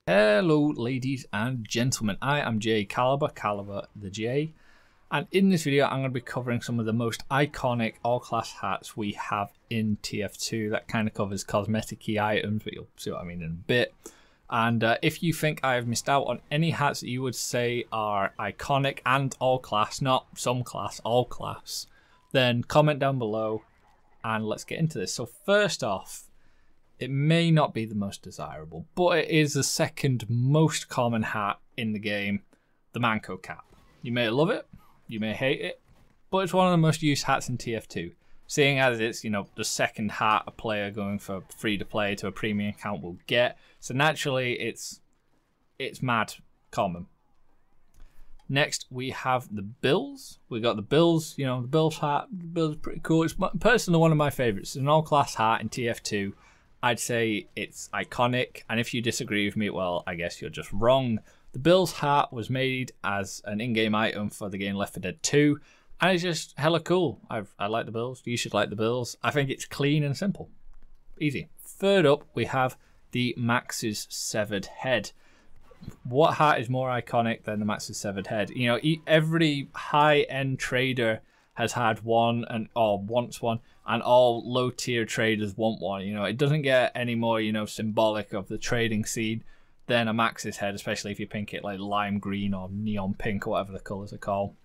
Hello ladies and gentlemen, I am J Caliber the J, and in this video I'm going to be covering some of the most iconic all-class hats we have in TF2. That kind of covers cosmetic-y items, but you'll see what I mean in a bit. And if you think I have missed out on any hats that you would say are iconic and all-class, not some class, all-class, then comment down below and let's get into this. So first off, it may not be the most desirable, but it is the second most common hat in the game, the Manco cap. You may love it, you may hate it, but it's one of the most used hats in TF2. Seeing as it's, you know, the second hat a player going for free to play to a premium account will get, so naturally it's mad common. Next we have the Bills. We got the Bills, you know, the Bills hat. The Bills is pretty cool. It's personally one of my favorites. It's an all-class hat in TF2. I'd say it's iconic, and if you disagree with me, well, I guess you're just wrong. The Bills hat was made as an in-game item for the game Left 4 Dead 2, and it's just hella cool. I like the Bills. You should like the Bills. I think it's clean and simple. Easy. Third up, we have the Max's severed head. What hat is more iconic than the Max's severed head? You know, every high-end trader has had one or wants one, and all low-tier traders want one. You know, it doesn't get any more, you know, symbolic of the trading scene than a Max's head, especially if you pink it like lime green or neon pink or whatever the colours are called.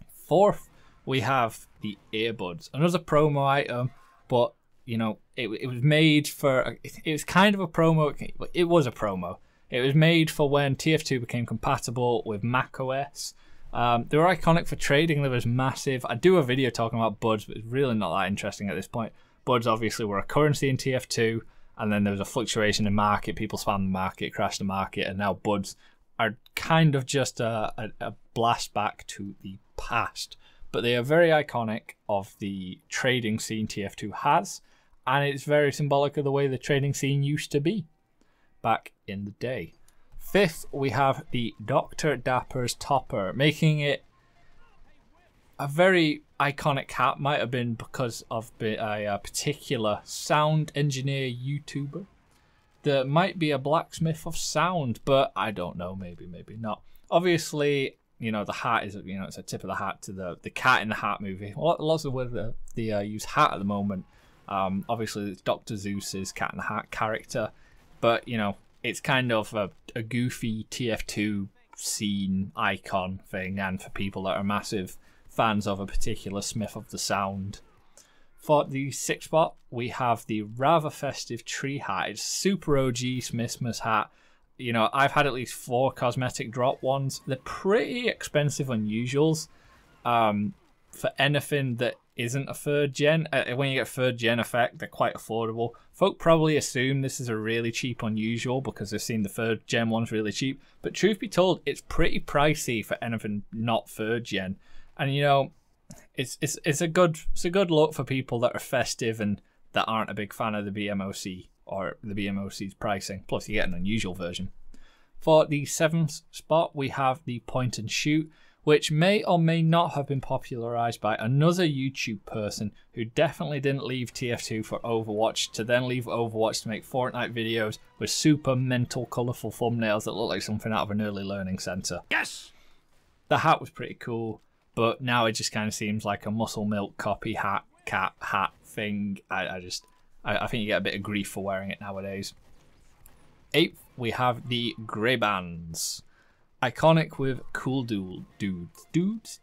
Fourth, we have the Earbuds, another promo item, but you know, it was made for, it was kind of a promo. It was a promo. It was made for when TF2 became compatible with macOS. They were iconic for trading. They was massive. I do a video talking about Buds, but it's really not that interesting at this point. Buds obviously were a currency in TF2, and then there was a fluctuation in market. People spammed the market, crashed the market, and now Buds are kind of just a blast back to the past. But they are very iconic of the trading scene TF2 has, and it's very symbolic of the way the trading scene used to be back in the day. Fifth, we have the Dr. Dapper's Topper, making it a very iconic hat. Might have been because of a particular sound engineer YouTuber. There might be a blacksmith of sound, but I don't know. Maybe not. Obviously, you know, the hat is, you know, it's a tip of the hat to the Cat in the Hat movie. Lots of words they use hat at the moment. Obviously, it's Dr. Zeus's Cat in the Hat character, but you know, it's kind of a goofy TF2 scene icon thing, and for people that are massive fans of a particular Smith of the Sound. For the sixth spot, we have the rather festive tree hat. It's super OG Smithmas hat. You know, I've had at least 4 cosmetic drop ones. They're pretty expensive on usuals. For anything that isn't a 3rd gen, when you get 3rd gen effect, they're quite affordable. Folk probably assume this is a really cheap unusual because they've seen the 3rd gen ones really cheap, but truth be told, it's pretty pricey for anything not 3rd gen. And you know, it's a good look for people that are festive and that aren't a big fan of the b.m.o.c or the b.m.o.c's pricing. Plus, you get an unusual version. For the 7th spot, we have the point and shoot, which may or may not have been popularized by another YouTube person who definitely didn't leave TF2 for Overwatch to then leave Overwatch to make Fortnite videos with super mental, colourful thumbnails that look like something out of an early learning centre. Yes! The hat was pretty cool, but now it just kind of seems like a muscle milk copy hat thing. I think you get a bit of grief for wearing it nowadays. 8th, we have the Grey Bands. Iconic with cool dudes.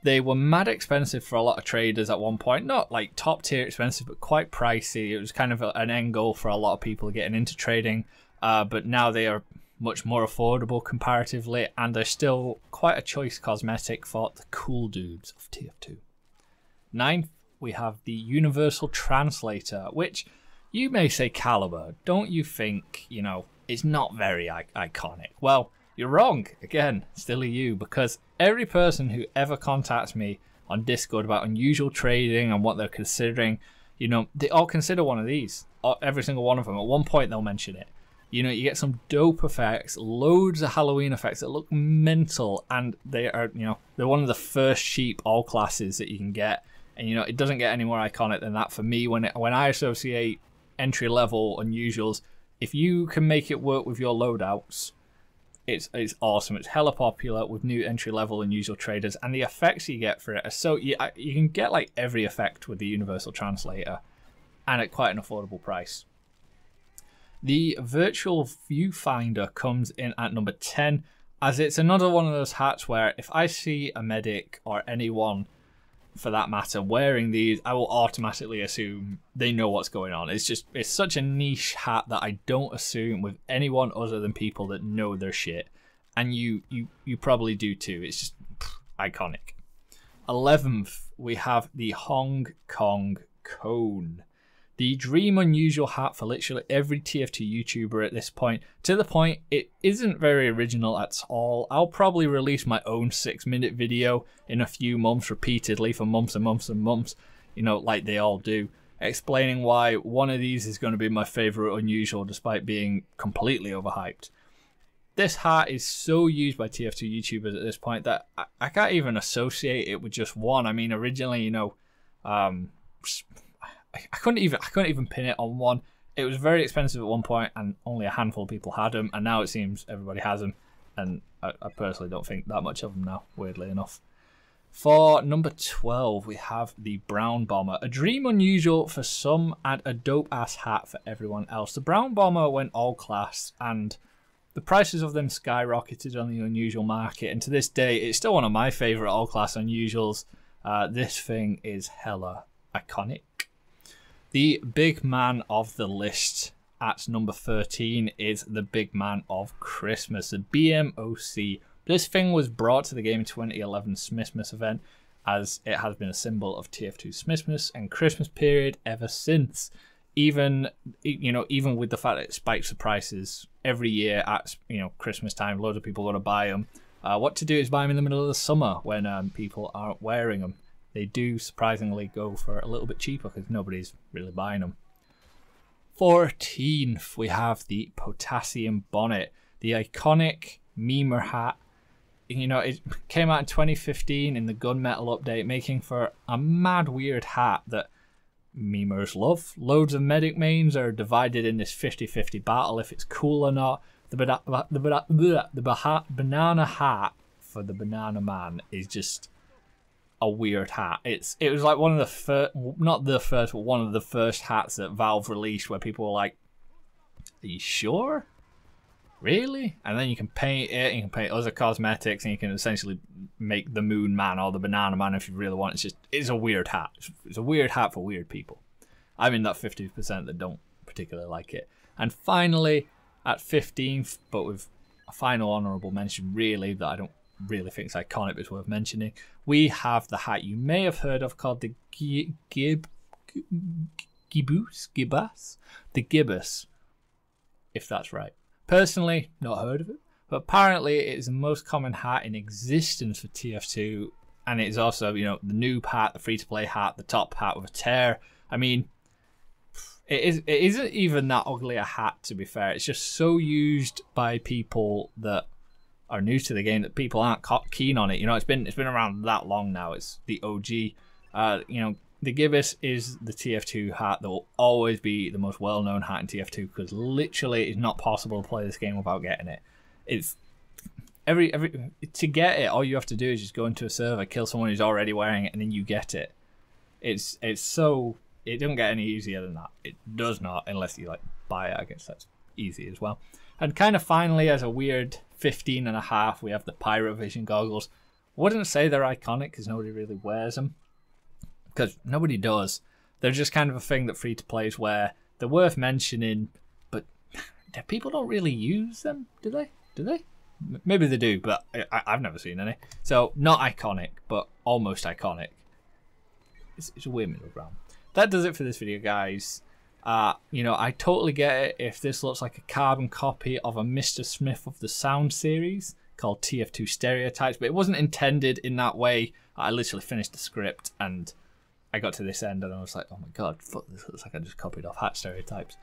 They were mad expensive for a lot of traders at one point. Not like top tier expensive, but quite pricey. It was kind of an end goal for a lot of people getting into trading. But now they are much more affordable comparatively, and they're still quite a choice cosmetic for the cool dudes of TF2. 9th, we have the Universal Translator, which you may say, Caliber, don't you think, you know, it's not very iconic? Well, you're wrong. Again, still you, because every person who ever contacts me on Discord about unusual trading and what they're considering, you know, they all consider one of these. Every single one of them. At one point, they'll mention it. You know, you get some dope effects, loads of Halloween effects that look mental, and they are, you know, they're one of the first cheap all classes that you can get. And, you know, it doesn't get any more iconic than that for me. When I associate entry-level unusuals, if you can make it work with your loadouts, it's awesome. It's hella popular with new entry level and usual traders, and the effects you get for it are so you can get like every effect with the Universal Translator, and at quite an affordable price. The virtual Viewfinder comes in at number 10, as it's another one of those hats where if I see a medic or anyone for that matter wearing these, I will automatically assume they know what's going on. It's such a niche hat that I don't assume with anyone other than people that know their shit, and you probably do too. It's just iconic. 11th, we have the Hong Kong Cone. The dream unusual hat for literally every TF2 YouTuber at this point, to the point it isn't very original at all. I'll probably release my own 6-minute video in a few months repeatedly for months and months and months, you know, like they all do, explaining why one of these is going to be my favorite unusual despite being completely overhyped. This hat is so used by TF2 YouTubers at this point that I can't even associate it with just one. I mean, originally, you know, I couldn't even pin it on one. It was very expensive at one point, and only a handful of people had them. And now it seems everybody has them, and I personally don't think that much of them now. Weirdly enough, for number 12, we have the Brown Bomber, a dream unusual for some and a dope ass hat for everyone else. The Brown Bomber went all class, and the prices of them skyrocketed on the unusual market. And to this day, it's still one of my favorite all class unusuals. This thing is hella iconic. The big man of the list at number 13 is the big man of Christmas, the b.m.o.c. This thing was brought to the game in 2011 Smithmas event, as it has been a symbol of TF2 Smithmas and Christmas period ever since. Even with the fact that it spikes the prices every year at Christmas time, loads of people want to buy them. What to do is buy them in the middle of the summer when people aren't wearing them. They do surprisingly go for a little bit cheaper because nobody's really buying them. 14th, we have the Potassium Bonnet, the iconic memer hat. You know, it came out in 2015 in the Gunmetal update, making for a mad weird hat that memers love. Loads of medic mains are divided in this 50-50 battle if it's cool or not. The banana hat for the Banana Man is just a weird hat. It was like one of the first, not the first, but one of the first hats that Valve released where people were like, are you sure? Really? And then you can paint it, you can paint other cosmetics, and you can essentially make the Moon Man or the Banana Man if you really want. It's a weird hat. It's a weird hat for weird people. I'm in that 50% that don't particularly like it. And finally, at 15th, but with a final honourable mention really that I don't really think it's iconic but it's worth mentioning, we have the hat you may have heard of called the Gibbous, the Gibbous, if that's right. Personally, not heard of it, but apparently it is the most common hat in existence for TF2, and it is also, the noob hat, the free-to-play hat, the top hat with a tear. I mean, it isn't even that ugly a hat, to be fair. It's just so used by people that are new to the game that people aren't keen on it. It's been around that long now. It's the OG. The Gibbous is the TF2 hat that will always be the most well-known hat in TF2 because literally it's not possible to play this game without getting it. It's to get it, all you have to do is just go into a server, kill someone who's already wearing it, and then you get it. It doesn't get any easier than that. It does not, unless you buy it. I guess that's easy as well. And kind of finally, as a weird 15.5, we have the Pyro Vision goggles. Wouldn't say they're iconic because nobody really wears them. Because nobody does. They're just kind of a thing that free-to-plays wear. They're worth mentioning, but people don't really use them, do they? Do they? Maybe they do, but I've never seen any. So, not iconic, but almost iconic. It's a weird middle ground. That does it for this video, guys. I totally get it if this looks like a carbon copy of a Mr. Smith of the Sound series called TF2 Stereotypes, but it wasn't intended in that way. I literally finished the script and I got to this end and I was like, oh my god, fuck, this looks like I just copied off Hat Stereotypes.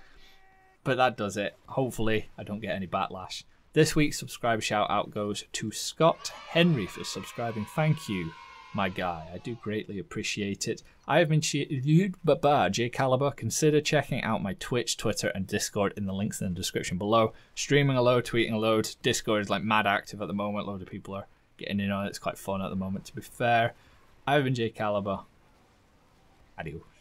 But that does it. Hopefully I don't get any backlash. This week's subscriber shout out goes to Scott Henry for subscribing. Thank you. my guy. I do greatly appreciate it. I have been J Caliber. Consider checking out my Twitch, Twitter, and Discord in the links in the description below. Streaming a load, tweeting a load. Discord is like mad active at the moment. A load of people are getting in on it. It's quite fun at the moment, to be fair. I have been J Caliber. Adios.